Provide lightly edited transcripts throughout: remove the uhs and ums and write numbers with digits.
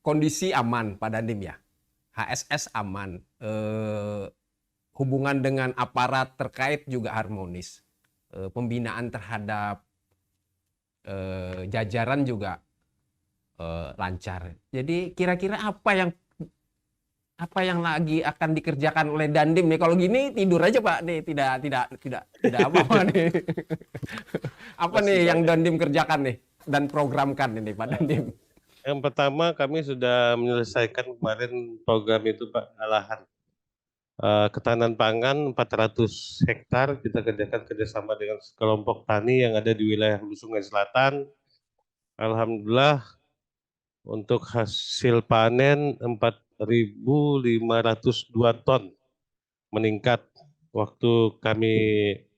kondisi aman Pak Dandim ya, HSS aman, hubungan dengan aparat terkait juga harmonis, pembinaan terhadap jajaran juga lancar. Jadi kira-kira apa yang lagi akan dikerjakan oleh Dandim nih? Kalau gini tidur aja Pak nih, tidak apa-apa nih. Apa Masih nih yang banyak. Dandim kerjakan nih dan programkan ini Pak Dandim? Yang pertama kami sudah menyelesaikan kemarin program itu Pak, lahan. Ketahanan pangan 400 hektar kita kerjakan kerjasama dengan kelompok tani yang ada di wilayah Hulu Sungai Selatan. Alhamdulillah untuk hasil panen 4.502 ton meningkat waktu kami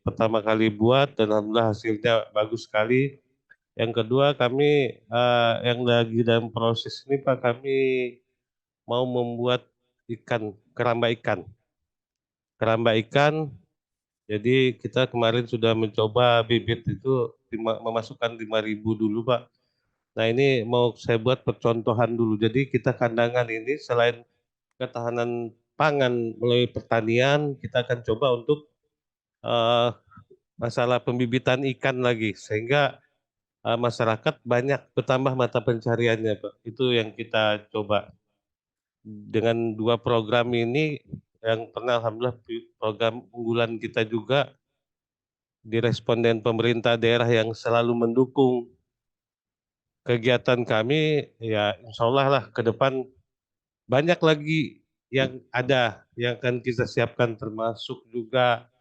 pertama kali buat dan alhamdulillah hasilnya bagus sekali. Yang kedua kami yang lagi dalam proses ini Pak, kami mau membuat keramba ikan. Keramba ikan, jadi kita kemarin sudah mencoba bibit itu memasukkan 5.000 dulu Pak. Nah ini mau saya buat percontohan dulu. Jadi kita kandangan ini selain ketahanan pangan melalui pertanian, kita akan coba untuk eh, masalah pembibitan ikan lagi. Sehingga masyarakat banyak bertambah mata pencariannya Pak. Itu yang kita coba. Dengan dua program ini yang pernah alhamdulillah program unggulan kita juga di responden pemerintah daerah yang selalu mendukung kegiatan kami, ya insya Allah lah ke depan banyak lagi yang ada yang akan kita siapkan termasuk juga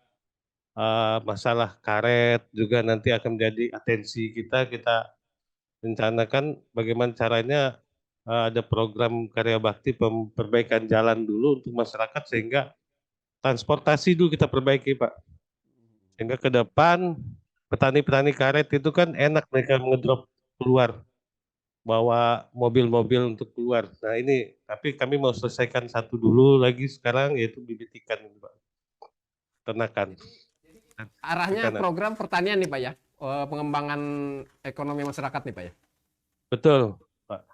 masalah karet juga nanti akan menjadi atensi kita. Kita rencanakan bagaimana caranya ada program karya bakti perbaikan jalan dulu untuk masyarakat sehingga transportasi dulu kita perbaiki Pak. Sehingga ke depan petani-petani karet itu kan enak mereka ngedrop keluar, bawa mobil-mobil untuk keluar. Nah ini, tapi kami mau selesaikan satu dulu lagi sekarang yaitu bibit ikan, Pak. Ternakan. Arahnya Ikanan. program pertanian nih Pak ya, pengembangan ekonomi masyarakat nih Pak ya. Betul, Pak.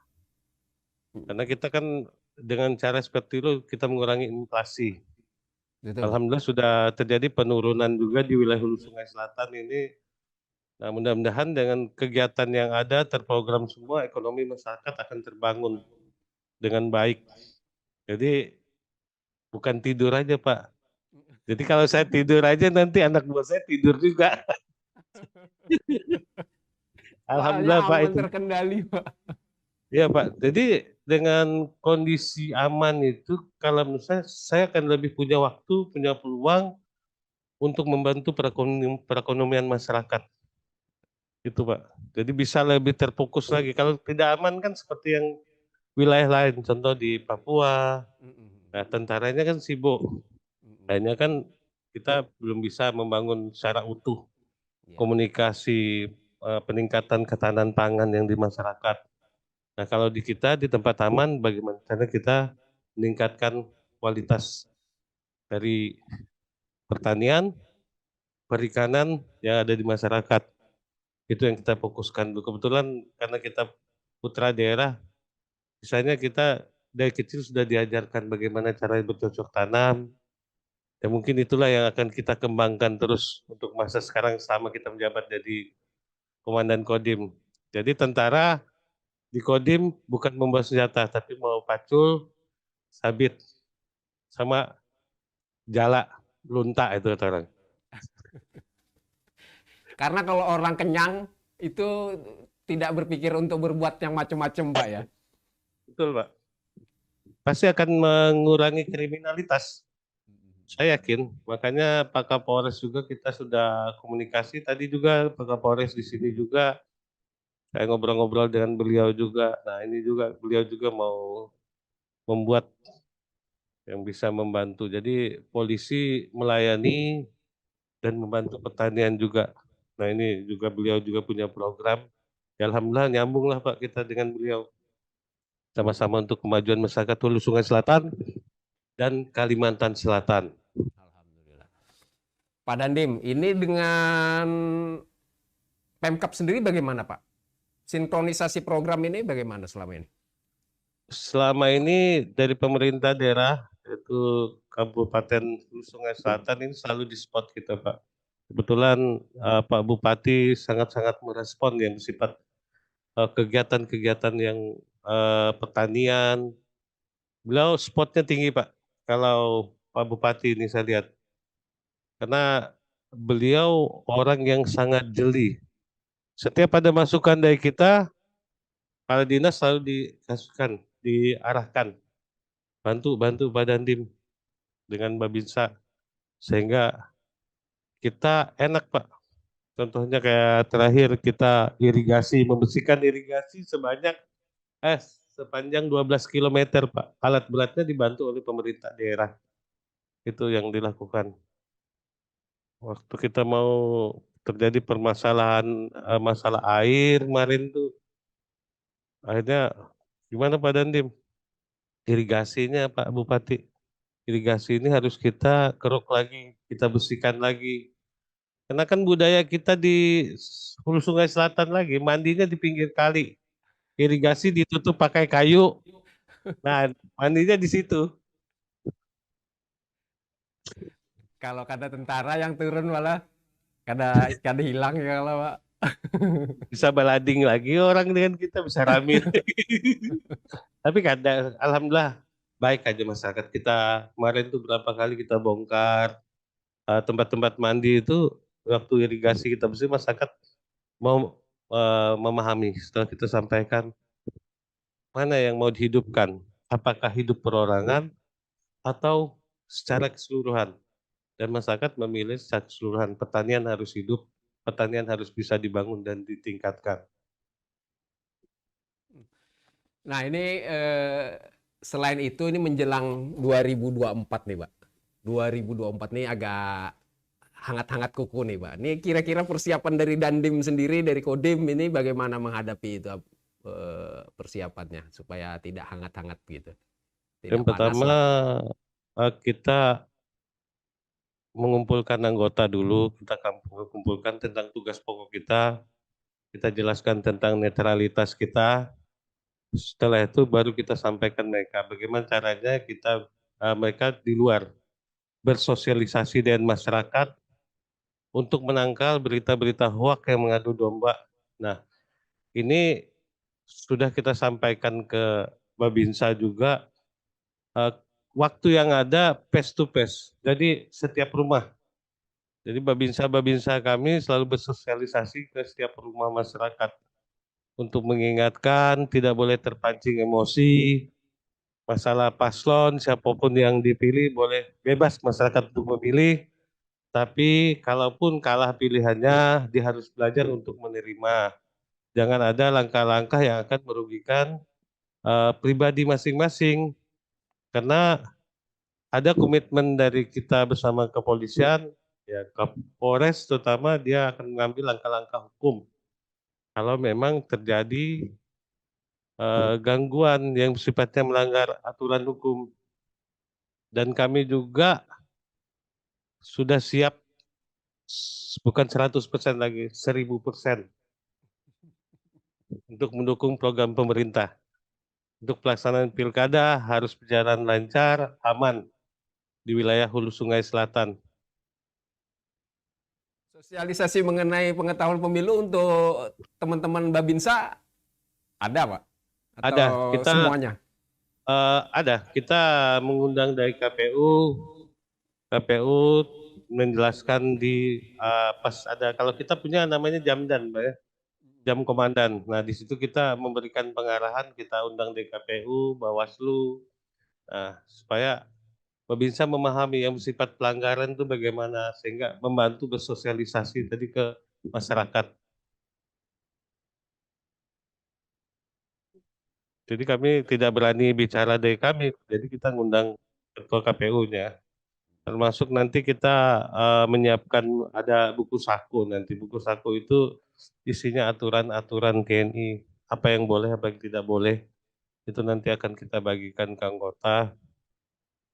Karena kita kan dengan cara seperti itu kita mengurangi inflasi. Betul. Alhamdulillah sudah terjadi penurunan juga di wilayah Hulu Sungai Selatan ini. Nah, mudah-mudahan dengan kegiatan yang ada terprogram semua ekonomi masyarakat akan terbangun dengan baik. Jadi bukan tidur aja Pak. Jadi kalau saya tidur aja nanti anak buah saya tidur juga. Soalnya Alhamdulillah Pak aman itu. terkendali Pak. Ya Pak. Jadi dengan kondisi aman itu kalau menurut saya akan lebih punya waktu, punya peluang untuk membantu perekonomian masyarakat. Itu Pak. Jadi bisa lebih terfokus lagi. Kalau tidak aman kan seperti yang wilayah lain, contoh di Papua, nah tentaranya kan sibuk. Hanya kan kita belum bisa membangun secara utuh komunikasi peningkatan ketahanan pangan yang di masyarakat. Nah kalau di kita di tempat aman bagaimana cara kita meningkatkan kualitas dari pertanian, perikanan yang ada di masyarakat. Itu yang kita fokuskan. Kebetulan karena kita putra daerah, misalnya kita dari kecil sudah diajarkan bagaimana cara bercocok tanam. Ya mungkin itulah yang akan kita kembangkan terus untuk masa sekarang sama kita menjabat jadi Komandan Kodim. Jadi tentara di Kodim bukan membawa senjata, tapi mau pacul, sabit, sama jala, lunta itu kata orang. Karena kalau orang kenyang itu tidak berpikir untuk berbuat yang macam-macam Pak ya. Betul Pak. Pasti akan mengurangi kriminalitas. Saya yakin, makanya Pak Kapolres juga kita sudah komunikasi tadi juga Pak Kapolres di sini juga saya ngobrol-ngobrol dengan beliau juga. Nah ini juga beliau juga mau membuat yang bisa membantu. Jadi polisi melayani dan membantu pertanian juga. Nah ini juga beliau juga punya program. Ya, alhamdulillah nyambung lah Pak kita dengan beliau. Sama-sama untuk kemajuan masyarakat Hulu Sungai Selatan dan Kalimantan Selatan. Alhamdulillah. Pak Dandim, ini dengan Pemkab sendiri bagaimana Pak? Sinkronisasi program ini bagaimana selama ini? selama ini dari pemerintah daerah, yaitu Kabupaten Hulu Sungai Selatan ini selalu di spot kita, Pak. Kebetulan Pak Bupati sangat-sangat merespon yang bersifat kegiatan-kegiatan yang pertanian. Beliau spotnya tinggi, Pak. Kalau Pak Bupati ini saya lihat, karena beliau orang yang sangat jeli. Setiap ada masukan dari kita, kepala dinas selalu dikasihkan, diarahkan, bantu Pak Dandim dengan Babinsa, sehingga kita enak, Pak. Contohnya kayak terakhir kita irigasi, membersihkan irigasi eh sepanjang 12 kilometer, Pak. Alat beratnya dibantu oleh pemerintah daerah. Itu yang dilakukan. Waktu kita mau terjadi permasalahan masalah air kemarin tuh, akhirnya gimana Pak Dandim? Irigasinya Pak Bupati, irigasi ini harus kita keruk lagi, kita bersihkan lagi. Karena kan budaya kita di Hulu Sungai Selatan lagi, mandinya di pinggir kali, irigasi ditutup pakai kayu. Nah, mandinya di situ. Kalau kada tentara yang turun malah kada kada hilang ya kalau Pak. Bisa balading lagi orang dengan kita, bisa rame. Tapi kadang, alhamdulillah baik aja masyarakat kita. Kemarin tuh berapa kali kita bongkar tempat-tempat mandi itu, waktu irigasi kita bersih, masyarakat mau memahami setelah kita sampaikan mana yang mau dihidupkan, apakah hidup perorangan atau secara keseluruhan. Dan masyarakat memilih secara keseluruhan, pertanian harus hidup, pertanian harus bisa dibangun dan ditingkatkan. Nah, ini selain itu ini menjelang 2024 nih, Pak. 2024 nih agak hangat-hangat kuku nih, Pak. Ini kira-kira persiapan dari Dandim sendiri, dari Kodim ini bagaimana menghadapi itu persiapannya supaya tidak hangat-hangat gitu, Yang tidak panas pertama lah. kita mengumpulkan anggota dulu, kita kumpulkan tentang tugas pokok kita jelaskan tentang netralitas kita. Setelah itu baru kita sampaikan mereka bagaimana caranya mereka di luar bersosialisasi dengan masyarakat untuk menangkal berita-berita hoak yang mengadu domba. Nah, ini sudah kita sampaikan ke Babinsa juga, eh, waktu yang ada face to face. Jadi setiap rumah. Jadi Babinsa kami selalu bersosialisasi ke setiap rumah masyarakat untuk mengingatkan tidak boleh terpancing emosi, masalah paslon siapapun yang dipilih boleh bebas masyarakat untuk memilih, tapi kalaupun kalah pilihannya dia harus belajar untuk menerima. Jangan ada langkah-langkah yang akan merugikan pribadi masing-masing, karena ada komitmen dari kita bersama kepolisian, ya Kapolres terutama dia akan mengambil langkah-langkah hukum kalau memang terjadi gangguan yang sifatnya melanggar aturan hukum. Dan kami juga sudah siap, bukan 100% lagi, 1000% untuk mendukung program pemerintah. Untuk pelaksanaan pilkada harus berjalan lancar, aman di wilayah Hulu Sungai Selatan. Sosialisasi mengenai pengetahuan pemilu untuk teman-teman Babinsa ada, Pak? Atau Ada, semuanya? kita mengundang dari KPU menjelaskan pas ada, kalau kita punya namanya Jamdan, Pak ya, jam komandan. Nah, di situ kita memberikan pengarahan, kita undang DKPU, Bawaslu, nah, supaya Babinsa memahami yang bersifat pelanggaran itu bagaimana, sehingga membantu bersosialisasi tadi ke masyarakat. Jadi kami tidak berani bicara dari kami, jadi kita ngundang ketua KPU-nya. Termasuk nanti kita menyiapkan ada buku saku nanti. Buku saku itu isinya aturan-aturan TNI, apa yang boleh, apa yang tidak boleh. Itu nanti akan kita bagikan ke anggota.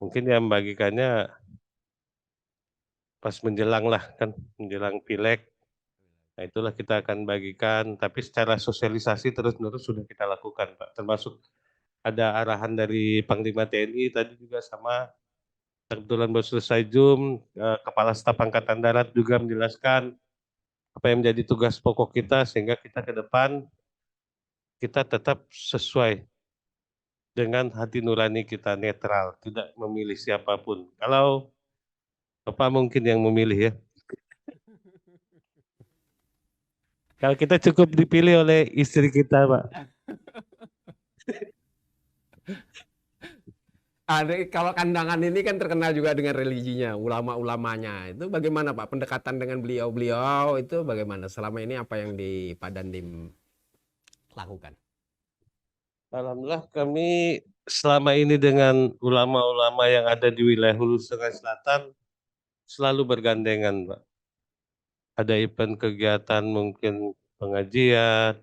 Mungkin yang membagikannya pas menjelang lah kan, menjelang pileg. Nah, itulah kita akan bagikan, tapi secara sosialisasi terus-menerus sudah kita lakukan, Pak. Termasuk ada arahan dari Panglima TNI tadi juga sama. Kebetulan baru selesai Zoom, Kepala Staf Angkatan Darat juga menjelaskan apa yang menjadi tugas pokok kita sehingga kita ke depan kita tetap sesuai dengan hati nurani kita netral, tidak memilih siapapun. Kalau Bapak mungkin yang memilih ya. Kalau kita cukup dipilih oleh istri kita, Pak. Kalau Kandangan ini kan terkenal juga dengan religinya, ulama-ulamanya. Itu bagaimana Pak? Pendekatan dengan beliau-beliau itu bagaimana? Selama ini apa yang di Pak Dandim lakukan? Alhamdulillah kami selama ini dengan ulama-ulama yang ada di wilayah Hulu Sungai Selatan selalu bergandengan, Pak. Ada event kegiatan mungkin pengajian,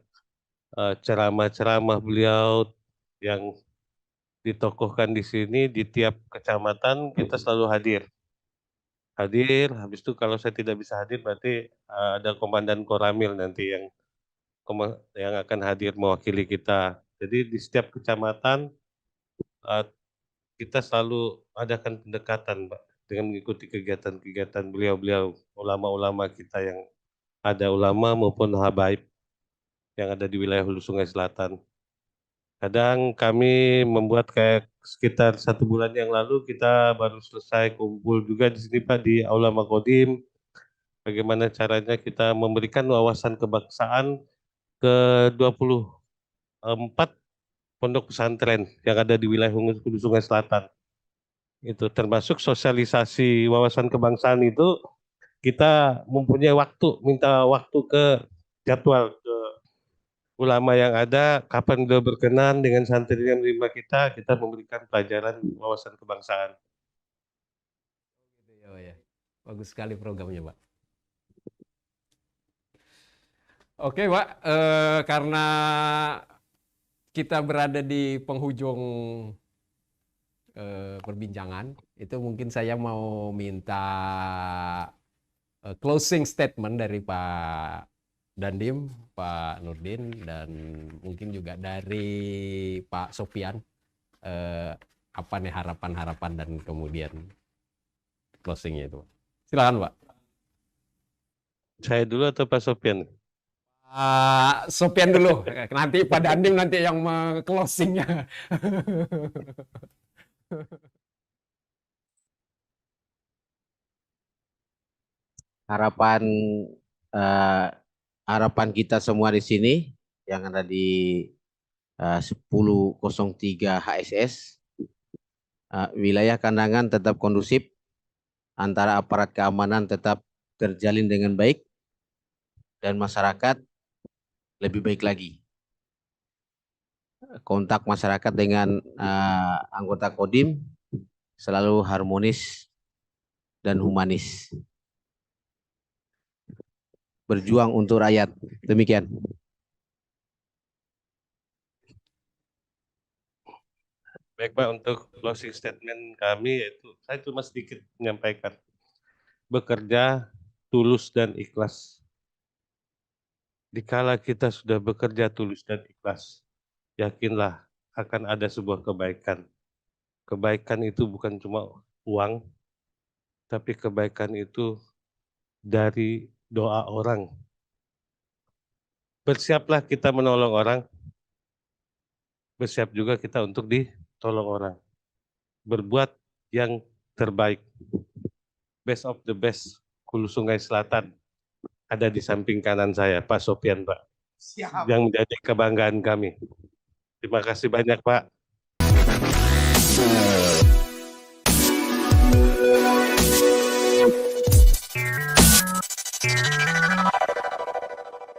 ceramah-ceramah beliau yang ditokohkan di sini di tiap kecamatan kita selalu hadir. Hadir, habis itu kalau saya tidak bisa hadir berarti ada Komandan Koramil nanti yang akan hadir mewakili kita. Jadi di setiap kecamatan eh, kita selalu adakan pendekatan, Pak, dengan mengikuti kegiatan-kegiatan beliau-beliau, ulama-ulama kita yang ada ulama maupun habaib yang ada di wilayah Hulu Sungai Selatan. Kadang kami membuat kayak sekitar 1 bulan yang lalu kita baru selesai kumpul juga di sini Pak di Aula Makodim. Bagaimana caranya kita memberikan wawasan kebangsaan ke 24 pondok pesantren yang ada di wilayah Hulu Sungai Selatan. Itu termasuk sosialisasi wawasan kebangsaan itu kita mempunyai waktu, minta waktu ke jadwal ke ulama yang ada, kapan beliau berkenan dengan santri yang menerima kita memberikan pelajaran wawasan kebangsaan. Oh ya, bagus sekali programnya Pak. Oke Pak, karena kita berada di penghujung perbincangan, itu mungkin saya mau minta closing statement dari Pak Dandim, Pak Nurdin, dan mungkin juga dari Pak Sofian. Apa nih harapan-harapan dan kemudian closingnya itu. Silakan Pak. Saya dulu atau Pak Sofian? Pak Sofian dulu, nanti Pak Dandim nanti yang closingnya. Harapan eh, harapan kita semua di sini yang ada di 1003 HSS, wilayah Kandangan tetap kondusif, antara aparat keamanan tetap terjalin dengan baik, dan masyarakat lebih baik lagi. Kontak masyarakat dengan anggota Kodim selalu harmonis dan humanis. Berjuang untuk rakyat. Demikian. Baik Pak, untuk closing statement kami yaitu saya cuma sedikit menyampaikan. Bekerja tulus dan ikhlas. Dikala kita sudah bekerja tulus dan ikhlas, yakinlah akan ada sebuah kebaikan. Kebaikan itu bukan cuma uang, tapi kebaikan itu dari doa orang. Bersiaplah kita menolong orang, bersiap juga kita untuk ditolong orang. Berbuat yang terbaik. Best of the best, Hulu Sungai Selatan ada di samping kanan saya, Pak Sofian, Pak. Siap. Yang menjadi kebanggaan kami. Terima kasih banyak, Pak.